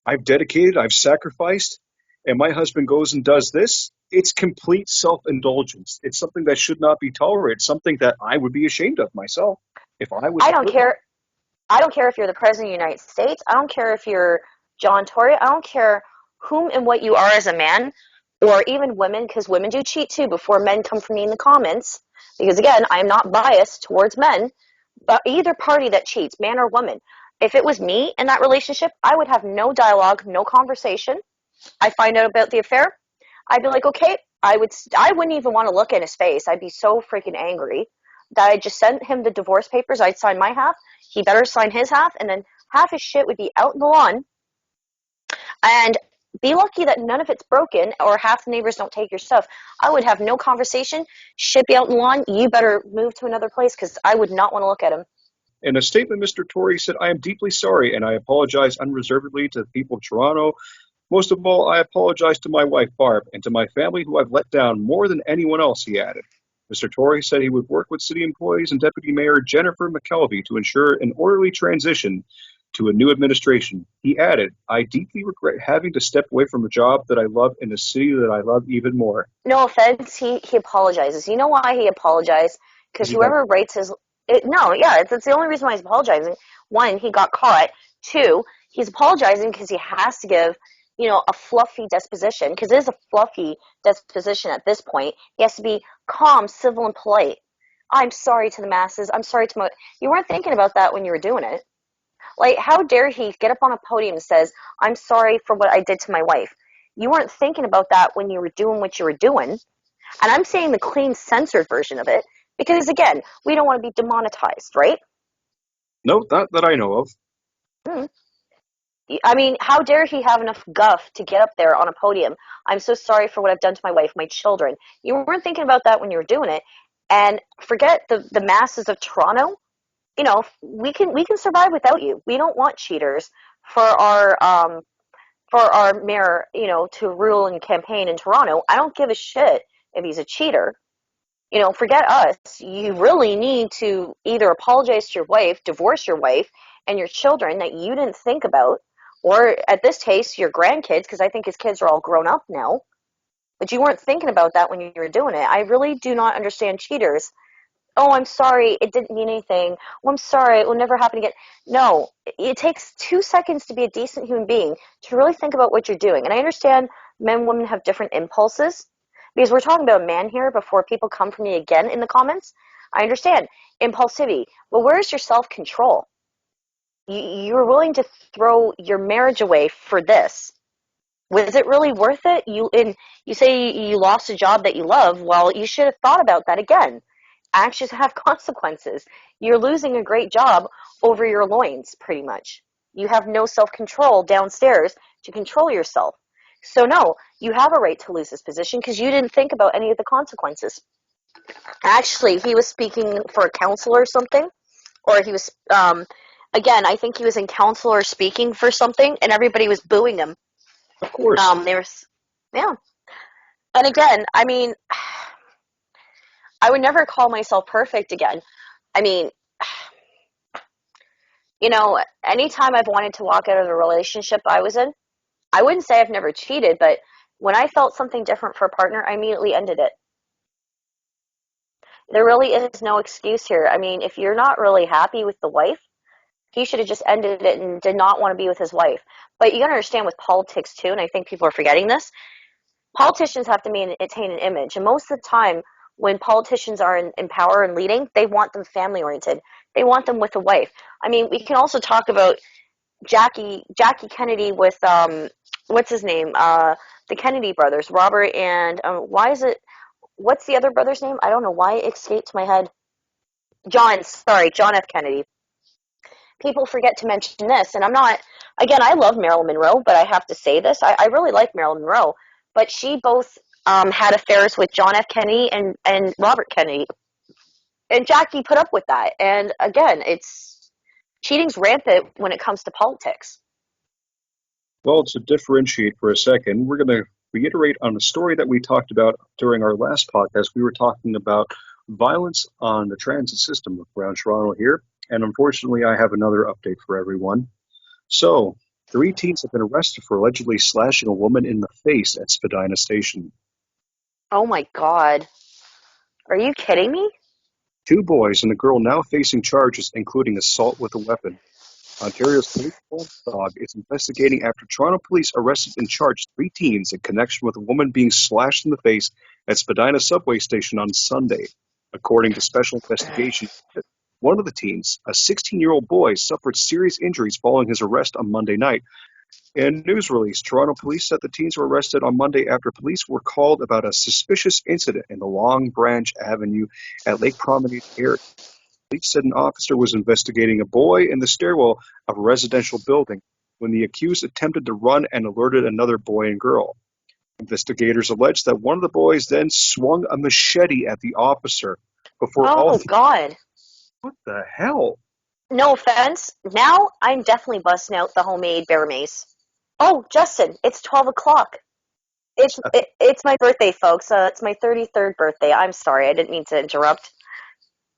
I've dedicated, I've sacrificed, and my husband goes and does this. It's complete self-indulgence. It's something that should not be tolerated, something that I would be ashamed of myself if I was I the don't person. care. I don't care if you're the President of the United States. I don't care if you're John Tory. I don't care whom and what you are as a man, or even women, because women do cheat too before men come for me in the comments. Because again, I'm not biased towards men, but either party that cheats, man or woman. If it was me in that relationship, I would have no dialogue, no conversation. I find out about the affair. I'd be like, okay, I wouldn't even want to look in his face. I'd be so freaking angry that I just sent him the divorce papers. I'd sign my half. He better sign his half, and then half his shit would be out in the lawn. And be lucky that none of it's broken or half the neighbors don't take your stuff. I would have no conversation. Shit be out in the lawn. You better move to another place because I would not want to look at him. In a statement, Mr. Tory said, "I am deeply sorry and I apologize unreservedly to the people of Toronto. Most of all, I apologize to my wife, Barb, and to my family who I've let down more than anyone else," he added. Mr. Tory said he would work with city employees and Deputy Mayor Jennifer McKelvey to ensure an orderly transition to a new administration. He added, "I deeply regret having to step away from a job that I love in a city that I love even more." No offense, he apologizes. You know why he apologized? Because Because he got whoever writes it's the only reason why he's apologizing. One, he got caught. Two, he's apologizing because he has to give, a fluffy disposition, because it is a fluffy disposition at this point. He has to be calm, civil, and polite. I'm sorry to the masses. I'm sorry to you weren't thinking about that when you were doing it. Like, how dare he get up on a podium and says, I'm sorry for what I did to my wife. You weren't thinking about that when you were doing what you were doing. And I'm saying the clean, censored version of it, because, again, we don't want to be demonetized, right? no, not that I know of. Hmm. I mean, how dare he have enough guff to get up there on a podium? I'm so sorry for what I've done to my wife, my children. You weren't thinking about that when you were doing it. And forget the masses of Toronto. We can survive without you. We don't want cheaters for our mayor, to rule and campaign in Toronto. I don't give a shit if he's a cheater. Forget us. You really need to either apologize to your wife, divorce your wife and your children that you didn't think about, or at this case, your grandkids, because I think his kids are all grown up now. But you weren't thinking about that when you were doing it. I really do not understand cheaters. Oh, I'm sorry, it didn't mean anything. Oh, I'm sorry, it will never happen again. No, it takes 2 seconds to be a decent human being to really think about what you're doing. And I understand men and women have different impulses, because we're talking about a man here before people come for me again in the comments. I understand impulsivity. Well, where's your self-control? You're willing to throw your marriage away for this. Was it really worth it? You say you lost a job that you love. Well, you should have thought about that again. Actions have consequences. You're losing a great job over your loins, pretty much. You have no self-control downstairs to control yourself. So no, you have a right to lose this position because you didn't think about any of the consequences. Actually, he was speaking for a council or something, or he was, again, I think he was in council or speaking for something, and everybody was booing him. Of course. There was Yeah. And again, I mean, I would never call myself perfect again. I mean, anytime I've wanted to walk out of the relationship I was in, I wouldn't say I've never cheated, but when I felt something different for a partner, I immediately ended it. There really is no excuse here. I mean, if you're not really happy with the wife, he should have just ended it and did not want to be with his wife. But you got to understand with politics too, and I think people are forgetting this. Politicians have to maintain an image, and most of the time, when politicians are in power and leading, they want them family oriented. They want them with a wife. I mean, we can also talk about Jackie Kennedy with what's his name? The Kennedy brothers, Robert and why is it? What's the other brother's name? I don't know why it escaped my head. John F. Kennedy. People forget to mention this, and I'm not. Again, I love Marilyn Monroe, but I have to say this: I really like Marilyn Monroe, but she both had affairs with John F. Kennedy and Robert Kennedy, and Jackie put up with that. And again, it's cheating's rampant when it comes to politics. Well, to differentiate for a second, we're going to reiterate on a story that we talked about during our last podcast. We were talking about violence on the transit system around Toronto here. And unfortunately, I have another update for everyone. So, 3 teens have been arrested for allegedly slashing a woman in the face at Spadina Station. Oh my God. Are you kidding me? 2 boys and a girl now facing charges, including assault with a weapon. Ontario's police watchdog is investigating after Toronto police arrested and charged 3 teens in connection with a woman being slashed in the face at Spadina subway station on Sunday. According to special investigation, one of the teens, a 16-year-old boy, suffered serious injuries following his arrest on Monday night. In a news release, Toronto police said the teens were arrested on Monday after police were called about a suspicious incident in the Long Branch Avenue at Lake Promenade area. Police said an officer was investigating a boy in the stairwell of a residential building when the accused attempted to run and alerted another boy and girl. Investigators alleged that one of the boys then swung a machete at the officer before all Oh three. God. What the hell? No offense. Now I'm definitely busting out the homemade bear mace. Oh, Justin, it's 12 o'clock. It's my birthday, folks. It's my 33rd birthday. I'm sorry, I didn't mean to interrupt.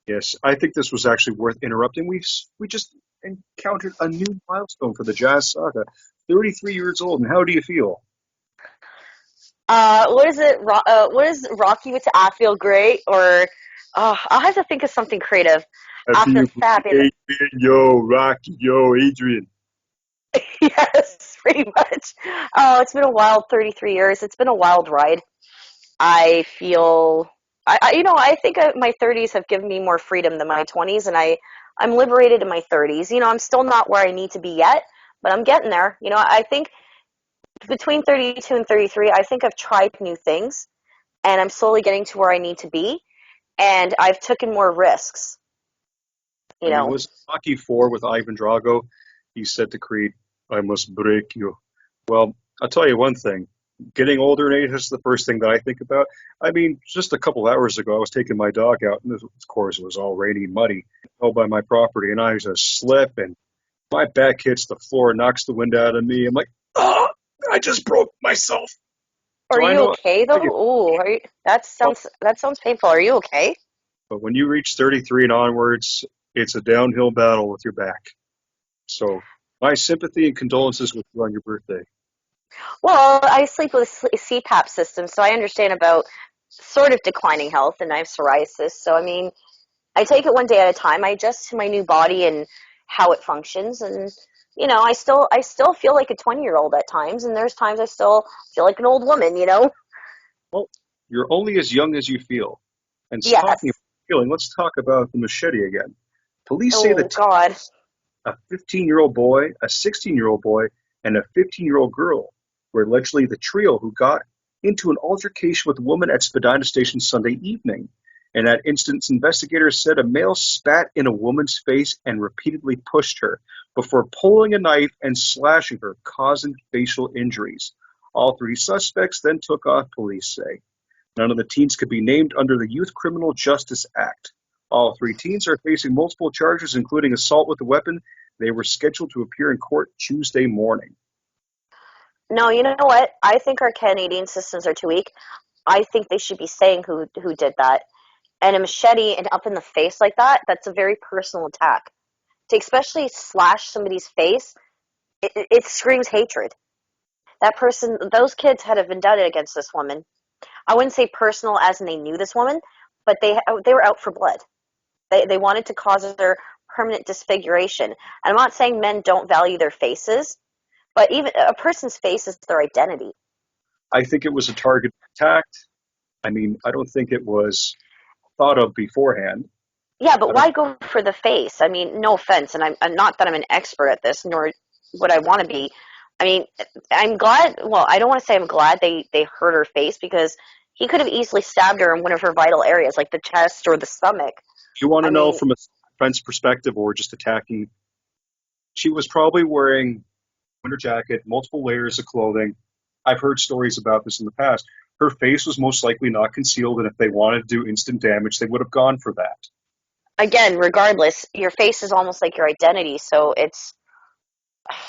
Yes, I think this was actually worth interrupting. We just encountered a new milestone for the Jazz Saga. 33 years old, and how do you feel? What is it? What is Rocky with I feel great? Or I'll have to think of something creative. I I feel feel fabulous. Adrian, yo, Rocky, yo, Adrian. Yes, pretty much. Oh, it's been a wild 33 years. It's been a wild ride. I feel, I think my 30s have given me more freedom than my 20s, and I'm liberated in my 30s. I'm still not where I need to be yet, but I'm getting there. I think between 32 and 33, I think I've tried new things, and I'm slowly getting to where I need to be, and I've taken more risks. I You mean, know, was Rocky 4 with Ivan Drago? He said to Creed, I must break you. Well, I'll tell you one thing. Getting older in age is the first thing that I think about. I mean, just a couple hours ago, I was taking my dog out, and of course, it was all rainy and muddy, out by my property, and I just slip, and my back hits the floor, knocks the wind out of me. I'm like, oh, I just broke myself. are So I you know, okay though? Ooh, that sounds painful. Are you okay? but when you reach 33 and onwards, it's a downhill battle with your back. So my sympathy and condolences with you on your birthday. Well, I sleep with a CPAP system, so I understand about sort of declining health, and I have psoriasis. So, I mean, I take it one day at a time. I adjust to my new body and how it functions, and I still feel like a 20-year-old at times, and there's times I still feel like an old woman. Well, you're only as young as you feel. And talking Yes. about feeling, let's talk about the machete again. Police say Oh that God. a 15-year-old boy, a 16-year-old boy, and a 15-year-old girl were allegedly the trio who got into an altercation with a woman at Spadina Station Sunday evening. In that instance, investigators said a male spat in a woman's face and repeatedly pushed her before pulling a knife and slashing her, causing facial injuries. All 3 suspects then took off, police say. None of the teens could be named under the Youth Criminal Justice Act. All 3 teens are facing multiple charges, including assault with a weapon. They were scheduled to appear in court Tuesday morning. No, you know what? I think our Canadian systems are too weak. I think they should be saying who did that. And a machete and up in the face like that, that's a very personal attack. To especially slash somebody's face, it screams hatred. That person, those kids had a vendetta against this woman. I wouldn't say personal as in they knew this woman, but they were out for blood. They wanted to cause her permanent disfiguration. And I'm not saying men don't value their faces, but even a person's face is their identity. I think it was a target attack. I mean, I don't think it was thought of beforehand. Yeah, I but don't. why go for the face? I mean, no offense, and I'm not that I'm an expert at this, nor would I want to be. I mean, I'm glad. Well, I don't want to say I'm glad they hurt her face because he could have easily stabbed her in one of her vital areas, like the chest or the stomach. You want to I know mean, from a defense perspective or just attacking? She was probably wearing winter jacket, multiple layers of clothing. I've heard stories about this in the past. Her face was most likely not concealed, and if they wanted to do instant damage, they would have gone for that. again, regardless, your face is almost like your identity. So it's.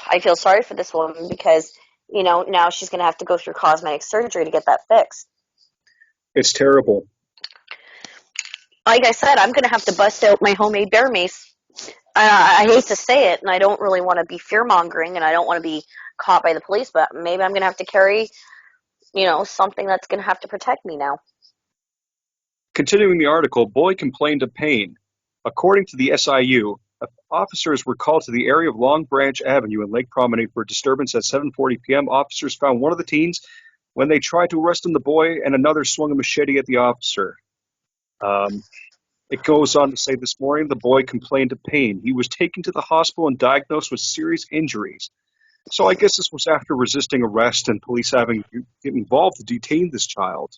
I feel sorry for this woman because now she's going to have to go through cosmetic surgery to get that fixed. It's terrible. Like I said, I'm going to have to bust out my homemade bear mace. I hate to say it, and I don't really want to be fear mongering, and I don't want to be caught by the police, but maybe I'm going to have to carry, something that's going to have to protect me now. Continuing the article, boy complained of pain. According to the SIU, officers were called to the area of Long Branch Avenue and Lake Promenade for a disturbance at 7:40 p.m. Officers found one of the teens when they tried to arrest him. The boy and another swung a machete at the officer. Um, it goes on to say this morning the boy complained of pain. He was taken to the hospital and diagnosed with serious injuries. So I guess this was after resisting arrest and police having to get involved to detain this child.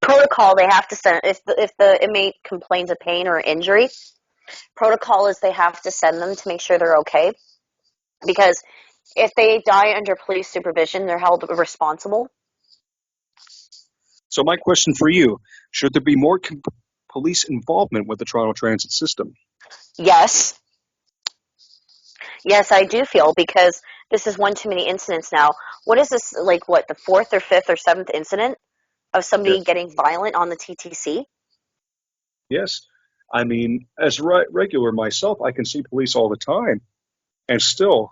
Protocol they have to send if the inmate complains of pain or injury. Protocol is they have to send them to make sure they're okay because if they die under police supervision, they're held responsible. So my question for you, should there be more police involvement with the Toronto transit system? Yes, yes, I do feel because this is one too many incidents now. What is this like? What the fourth or fifth or seventh incident of somebody Yes. getting violent on the TTC? Yes. I mean, as regular myself, I can see police all the time, and still,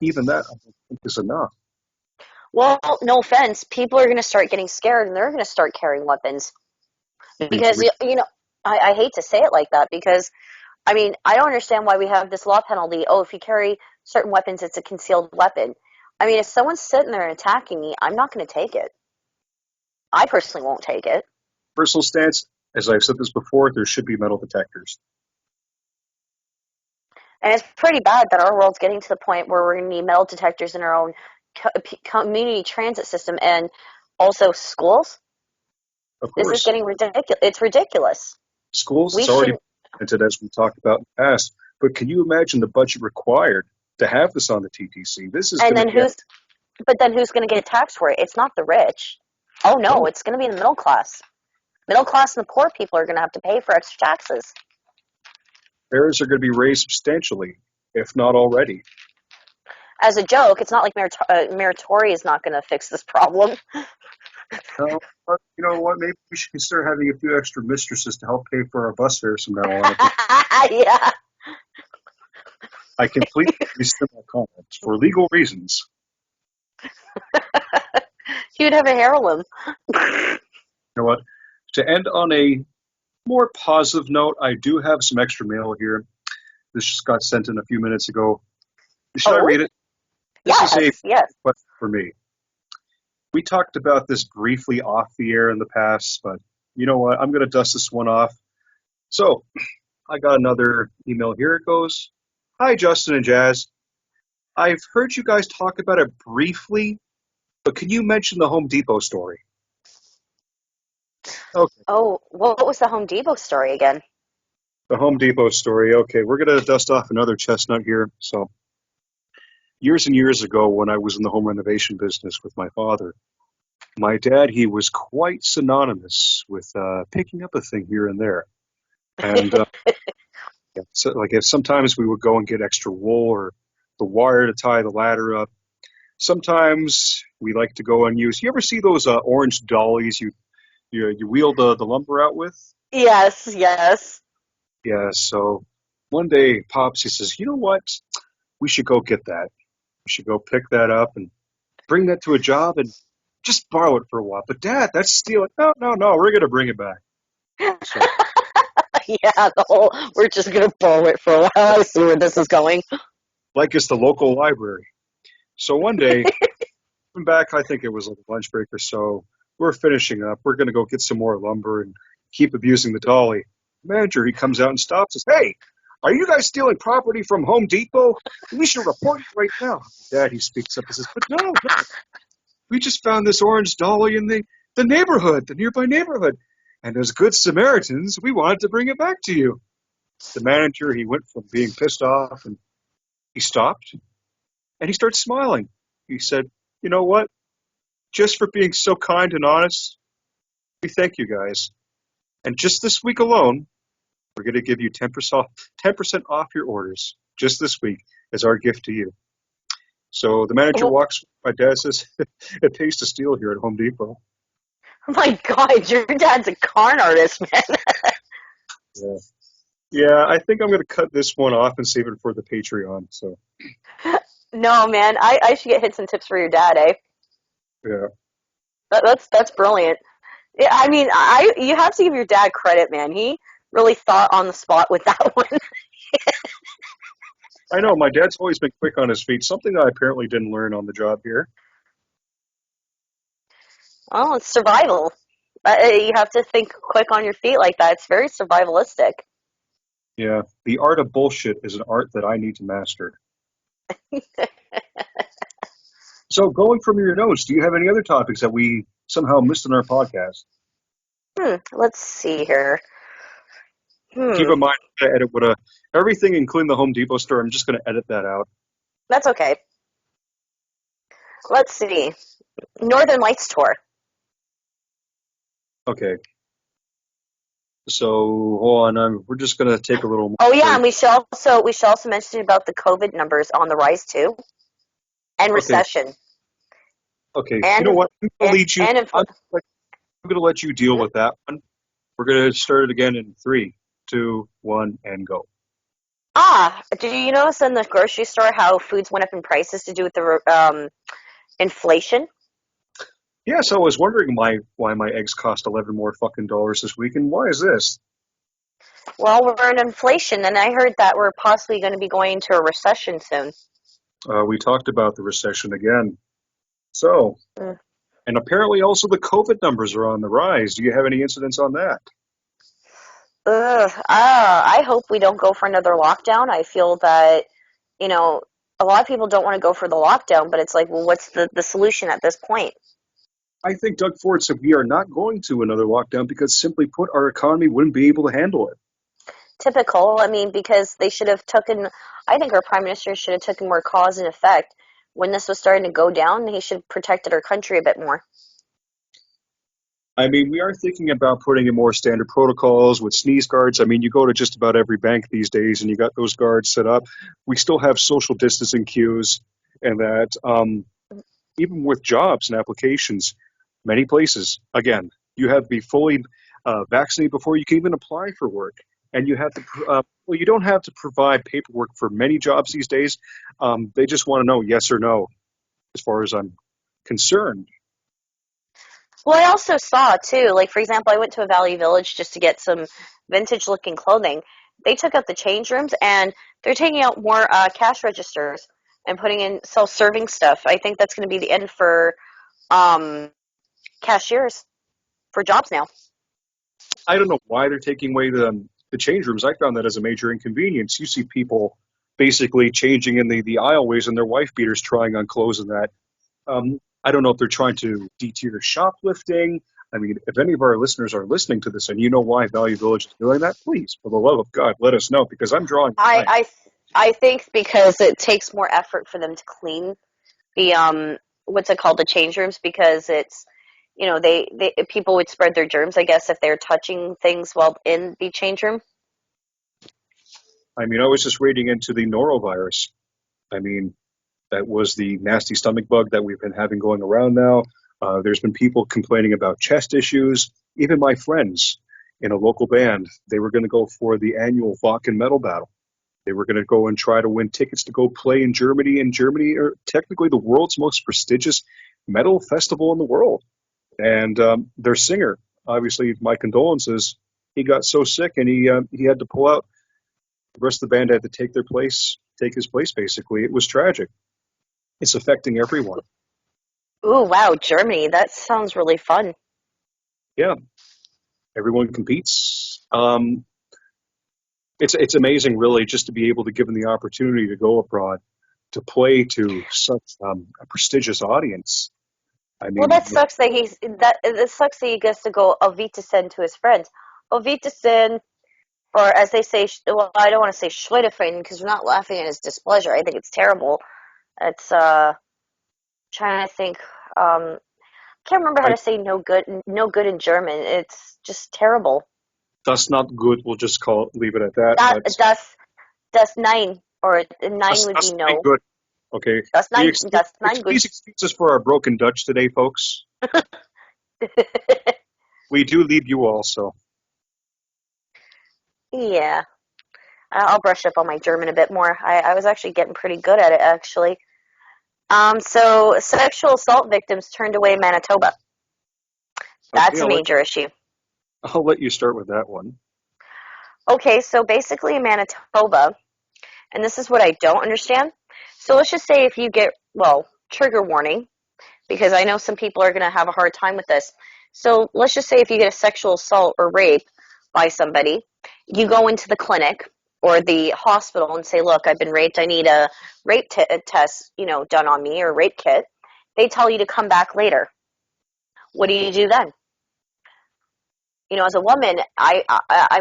even that I don't think is enough. Well, no offense, people are going to start getting scared and they're going to start carrying weapons I because agree. I hate to say it like that because I mean I don't understand why we have this law penalty. Oh, if you carry certain weapons, it's a concealed weapon. I mean, if someone's sitting there and attacking me, I'm not going to take it. I personally won't take it. Personal stance, as I've said this before, there should be metal detectors. And it's pretty bad that our world's getting to the point where we're going to need metal detectors in our own community transit system and also schools. Of This is course, getting ridiculous. It's ridiculous. schools, We it's already should. implemented as we talked about in the past. But can you imagine the budget required to have this on the TTC? This is And going to then get. who's going to get taxed for it? It's not the rich. Oh no, No, it's going to be the middle class. Middle class and the poor people are going to have to pay for extra taxes. fares are going to be raised substantially, if not already. As a joke, it's not like Meritori is not going to fix this problem. No, but you know what? Maybe we should consider having a few extra mistresses to help pay for our bus fares from now on. Yeah, I completely rescind my comments for legal reasons. you'd have a heirloom. You know what? To end on a more positive note, I do have some extra mail here. This just got sent in a few minutes ago. Should I Oh, read it? This is a yes, yes. question for me. We talked about this briefly off the air in the past, but you know what? I'm going to dust this one off. So I got another email. Here it goes. Hi, Justin and Jazz. I've heard you guys talk about it briefly, but can you mention the Home Depot story? Okay, Oh, what was the Home Depot story again? the Home Depot story. Okay, we're going to dust off another chestnut here. So, years and years ago, when I was in the home renovation business with my father, my dad, he was quite synonymous with picking up a thing here and there. And so, like, if sometimes we would go and get extra wool or the wire to tie the ladder up. sometimes we like to go and use. You ever see those orange dollies you wheel the lumber out with? Yes, yes. Yeah. So one day, Pops, he says, you know what? We should go get that. We should go pick that up and bring that to a job and just borrow it for a while. But Dad, that's stealing. No, no, no. We're gonna bring it back. So Yeah, the whole we're just gonna borrow it for a while. I see where this is going. like it's the local library. So one day, come back. I think it was like a lunch break or so. We're finishing up. We're gonna go get some more lumber and keep abusing the dolly. The manager, he comes out and stops us. Hey, are you guys stealing property from Home Depot? We should report you right now. Dad, he speaks up and says, but no, no. We just found this orange dolly in the neighborhood, the nearby neighborhood. And as good Samaritans, we wanted to bring it back to you. The manager, he went from being pissed off and he stopped and he started smiling. He said, you know what? Just for being so kind and honest, we thank you guys. And just this week alone, we're going to give you 10% off your orders just this week as our gift to you. So the manager Oh walks. My dad says, it pays to steal here at Home Depot. my God, your dad's a con artist, man. Yeah. Yeah, I think I'm going to cut this one off and save it for the Patreon. So, No, man, I should get hits and tips for your dad, eh? yeah. That's brilliant. Yeah, I mean, I you have to give your dad credit, man. He really thought on the spot with that one. I know my dad's always been quick on his feet, something I apparently didn't learn on the job here. Well, it's survival. You have to think quick on your feet like that. It's very survivalistic. Yeah, the art of bullshit is an art that I need to master. So, going from your notes, do you have any other topics that we somehow missed in our podcast? Let's see here. Keep in mind, I edit what everything, including the Home Depot store. I'm just going to edit that out. That's okay. Let's see. Northern Lights tour. Okay. So, hold on. We're just going to take a little Oh yeah, break. and we should also mention about the COVID numbers on the rise too, and Okay. recession, Okay. You know and what? I'm going to lead you. and I'm going to let you deal with that one. We're going to start it again in 3, 2, 1, and go. did you notice in the grocery store how foods went up in prices to do with the inflation? Yeah, so I was wondering why my eggs cost 11 more fucking dollars this week, and why is this? Well, we're in inflation, and I heard that we're possibly going to be going into a recession soon. We talked about the recession again. So, Mm. and apparently also the COVID numbers are on the rise. Do you have any incidents on that? Ugh. I hope we don't go for another lockdown. I feel that, you know, a lot of people don't want to go for the lockdown, but it's like, well, what's the solution at this point? I think Doug Ford said we are not going to another lockdown because simply put, our economy wouldn't be able to handle it. Typical. I mean, because they should have taken, I think our prime minister should have taken more cause and effect. When this was starting to go down, he should have protected our country a bit more. I mean, we are thinking about putting in more standard protocols with sneeze guards. I mean, you go to just about every bank these days and you got those guards set up. We still have social distancing queues, and that even with jobs and applications, many places, again, you have to be fully vaccinated before you can even apply for work. And you have to, well, you don't have to provide paperwork for many jobs these days. They just want to know yes or no, as far as I'm concerned. Well, I also saw too, like for example, I went to a Valley Village just to get some vintage looking clothing. They took out the change rooms and they're taking out more cash registers and putting in self serving stuff. I think that's going to be the end for um, cashiers for jobs now. I don't know why they're taking away the change rooms. I found that as a major inconvenience. You see people basically changing in the aisleways and their wife beaters trying on clothes and that. I don't know if they're trying to deter shoplifting. I mean, if any of our listeners are listening to this and you know why Value Village is doing that, please, for the love of God, let us know because I'm drawing a I line. I I think because it takes more effort for them to clean the what's it called, the change rooms, because it's, you know, they people would spread their germs, I guess, if they're touching things while in the change room. I mean, I was just reading into the norovirus. I mean, That was the nasty stomach bug that we've been having going around now. There's been people complaining about chest issues. Even my friends in a local band, they were going to go for the annual Wacken metal battle. They were going to go and try to win tickets to go play in Germany. And Germany are technically the world's most prestigious metal festival in the world. And their singer, obviously, my condolences. He got so sick, and he had to pull out. The rest of the band had to take his place. Basically, it was tragic. It's affecting everyone. Ooh, wow, Germany. That sounds really fun. Yeah, everyone competes. It's amazing, really, just to be able to give them the opportunity to go abroad to play to such a prestigious audience. I Well, mean, that sucks that it sucks that he gets to go Avitasen to his friends. Avitasen, or as they say, well, I don't want to say Schweidefen because we're not laughing at his displeasure. I think it's terrible. It's trying to think. Can't remember how I, to say no good in German. It's just terrible. that's not good. We'll just leave it at that. That das nein, or nine would be That's not no. good. Okay, Das nein good. please excuse us for our broken Dutch today, folks. We do leave you also. Yeah, I'll brush up on my German a bit more. I was actually getting pretty good at it, actually. So sexual assault victims turned away in Manitoba. Okay, That's a major issue. I'll let you start with that one. Okay, so basically in Manitoba, and this is what I don't understand. So let's just say if you get, well, trigger warning, because I know some people are going to have a hard time with this. So let's just say if you get a sexual assault or rape by somebody, you go into the clinic or the hospital and say, look, I've been raped. I need a rape test, done on me, or rape kit. They tell you to come back later. What do you do then? As a woman, I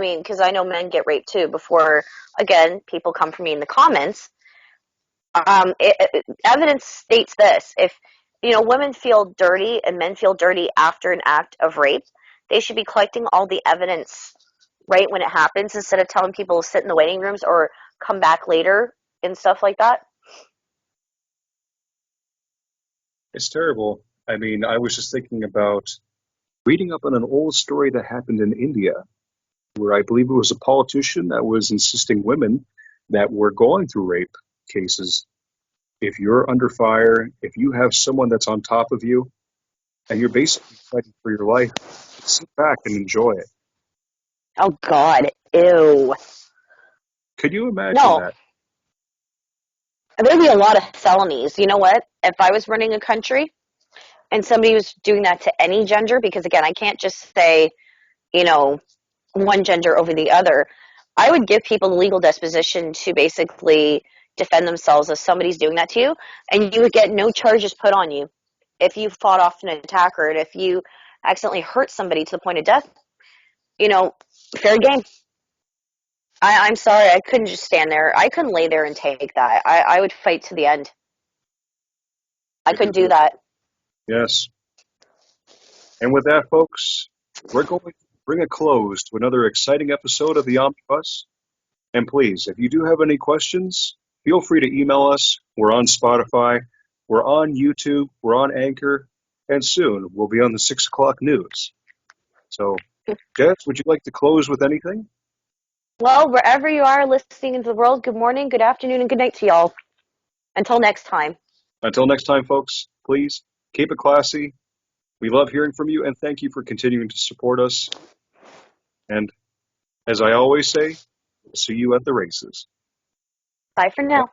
mean, because I know men get raped too. Before, again, people come for me in the comments. Evidence states this: if women feel dirty and men feel dirty after an act of rape, they should be collecting all the evidence right when it happens instead of telling people to sit in the waiting rooms or come back later and stuff like that. It's terrible. I mean, I was just thinking about reading up on an old story that happened in India, where I believe it was a politician that was insisting women that were going through rape cases, if you're under fire, if you have someone that's on top of you, and you're basically fighting for your life, sit back and enjoy it. Oh God, ew. Could you imagine No, that? there'd be a lot of felonies. You know what? If I was running a country and somebody was doing that to any gender, because again, I can't just say, you know, one gender over the other, I would give people the legal disposition to basically defend themselves if somebody's doing that to you, and you would get no charges put on you if you fought off an attacker, and if you accidentally hurt somebody to the point of death, you know, fair game. I'm sorry, I couldn't just stand there. I couldn't lay there and take that. I would fight to the end. I If you couldn't do could. that. Yes. And with that, folks, we're going to bring a close to another exciting episode of the Omnibus. And please, if you do have any questions, feel free to email us. We're on Spotify, we're on YouTube, we're on Anchor, and soon we'll be on the 6 o'clock news. So, Jess, would you like to close with anything? Well, wherever you are listening into the world, good morning, good afternoon, and good night to y'all. Until next time. Until next time, folks, please keep it classy. We love hearing from you, and thank you for continuing to support us. And as I always say, we'll see you at the races. Bye for now.